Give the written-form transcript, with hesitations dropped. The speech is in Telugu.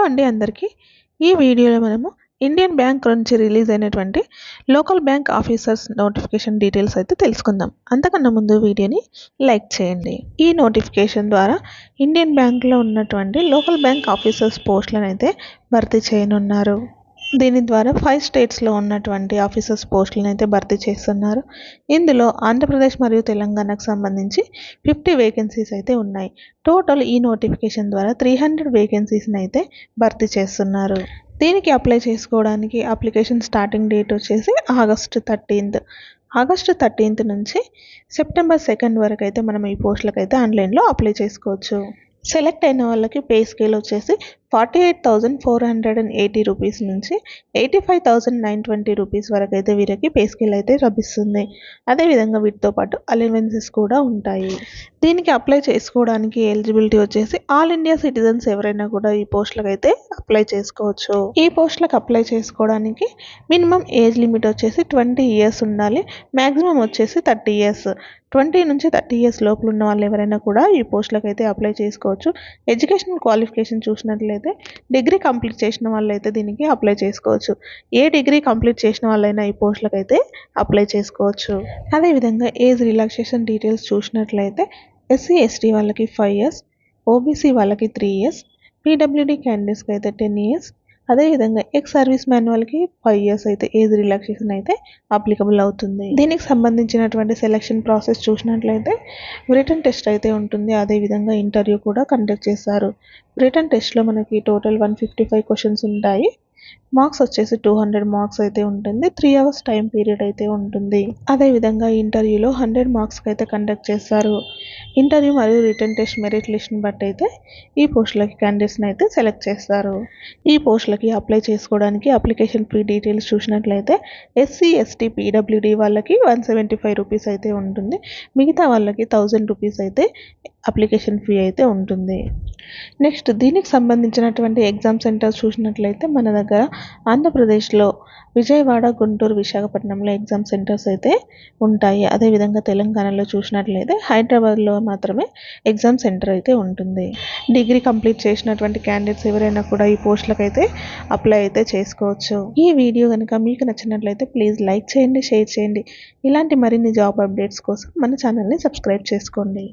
అండి అందరికీ. ఈ వీడియోలో మనము ఇండియన్ బ్యాంక్ నుంచి రిలీజ్ అయినటువంటి local bank officers notification details అయితే తెలుసుకుందాం. అంతకన్నా ముందు వీడియోని లైక్ చేయండి. ఈ నోటిఫికేషన్ ద్వారా ఇండియన్ బ్యాంక్లో ఉన్నటువంటి లోకల్ బ్యాంక్ ఆఫీసర్స్ పోస్టులను అయితే భర్తీ చేయనున్నారు. దీని ద్వారా 5 స్టేట్స్లో ఉన్నటువంటి ఆఫీసర్స్ పోస్టులను అయితే భర్తీ చేస్తున్నారు. ఇందులో ఆంధ్రప్రదేశ్ మరియు తెలంగాణకు సంబంధించి 50 వేకెన్సీస్ అయితే ఉన్నాయి. టోటల్ ఈ నోటిఫికేషన్ ద్వారా 300 వేకెన్సీస్ని అయితే భర్తీ చేస్తున్నారు. దీనికి అప్లై చేసుకోవడానికి అప్లికేషన్ స్టార్టింగ్ డేట్ వచ్చేసి ఆగస్టు 13 నుంచి సెప్టెంబర్ 2 వరకు అయితే మనం ఈ పోస్టులకు అయితే ఆన్లైన్లో అప్లై చేసుకోవచ్చు. సెలెక్ట్ అయిన వాళ్ళకి పే స్కేల్ వచ్చేసి 48,480 రూపీస్ నుంచి 85,920 రూపీస్ వరకు అయితే వీరికి పే స్కేల్ అయితే లభిస్తుంది. అదేవిధంగా వీటితో పాటు అలవెన్సెస్ కూడా ఉంటాయి. దీనికి అప్లై చేసుకోవడానికి ఎలిజిబిలిటీ వచ్చేసి ఆల్ ఇండియా సిటిజన్స్ ఎవరైనా కూడా ఈ పోస్టులకు అయితే అప్లై చేసుకోవచ్చు. ఈ పోస్టులకు అప్లై చేసుకోవడానికి మినిమం ఏజ్ లిమిట్ వచ్చేసి 20 ఇయర్స్ ఉండాలి. మ్యాక్సిమం వచ్చేసి 30 ఇయర్స్. 20 నుంచి 30 ఇయర్స్ లోపల ఉన్న వాళ్ళు ఎవరైనా కూడా ఈ పోస్టులకు అయితే అప్లై చేసుకోవచ్చు. ఎడ్యుకేషనల్ క్వాలిఫికేషన్ చూసినట్లయితే డిగ్రీ కంప్లీట్ చేసిన వాళ్ళు అయితే దీనికి అప్లై చేసుకోవచ్చు. ఏ డిగ్రీ కంప్లీట్ చేసిన వాళ్ళైనా ఈ పోస్టులకు అయితే అప్లై చేసుకోవచ్చు. అదేవిధంగా ఏజ్ రిలాక్సేషన్ డీటెయిల్స్ చూసినట్లయితే SC ST వాళ్ళకి 5 ఇయర్స్, OBC వాళ్ళకి 3 ఇయర్స్, PWD క్యాండిడేట్స్కి అయితే 10 ఇయర్స్, అదేవిధంగా ఎక్స్ సర్వీస్ మ్యాన్ వాళ్ళకి 5 ఇయర్స్ అయితే ఏజ్ రిలాక్సేషన్ అయితే అప్లికబుల్ అవుతుంది. దీనికి సంబంధించినటువంటి సెలక్షన్ ప్రాసెస్ చూసినట్లయితే రిటన్ టెస్ట్ అయితే ఉంటుంది. అదేవిధంగా ఇంటర్వ్యూ కూడా కండక్ట్ చేస్తారు. రిటన్ టెస్ట్లో మనకి టోటల్ 155 క్వశ్చన్స్ ఉంటాయి. మార్క్స్ వచ్చేసి 200 మార్క్స్ అయితే ఉంటుంది. 3 అవర్స్ టైం పీరియడ్ అయితే ఉంటుంది. అదేవిధంగా ఇంటర్వ్యూలో 100 మార్క్స్కి అయితే కండక్ట్ చేస్తారు. ఇంటర్వ్యూ మరియు రిటర్న్ టెస్ట్ మెరిట్ లిస్ట్ని బట్టి అయితే ఈ పోస్టులకి క్యాండిడేట్స్ని అయితే సెలెక్ట్ చేస్తారు. ఈ పోస్టులకి అప్లై చేసుకోవడానికి అప్లికేషన్ ఫీ డీటెయిల్స్ చూసినట్లయితే SC ST PWD వాళ్ళకి 175 రూపీస్ అయితే ఉంటుంది. మిగతా వాళ్ళకి 1000 రూపీస్ అయితే అప్లికేషన్ ఫీ అయితే ఉంటుంది. నెక్స్ట్ దీనికి సంబంధించినటువంటి ఎగ్జామ్ సెంటర్స్ చూసినట్లయితే మన దగ్గర ఆంధ్రప్రదేశ్లో విజయవాడ, గుంటూరు, విశాఖపట్నంలో ఎగ్జామ్ సెంటర్స్ అయితే ఉంటాయి. అదేవిధంగా తెలంగాణలో చూసినట్లయితే హైదరాబాద్లో మాత్రమే ఎగ్జామ్ సెంటర్ అయితే ఉంటుంది. డిగ్రీ కంప్లీట్ చేసినటువంటి క్యాండిడేట్స్ ఎవరైనా కూడా ఈ పోస్టులకు అయితే అప్లై అయితే చేసుకోవచ్చు. ఈ వీడియో కనుక మీకు నచ్చినట్లయితే ప్లీజ్ లైక్ చేయండి, షేర్ చేయండి. ఇలాంటి మరిన్ని జాబ్ అప్డేట్స్ కోసం మన ఛానల్ని సబ్స్క్రైబ్ చేసుకోండి.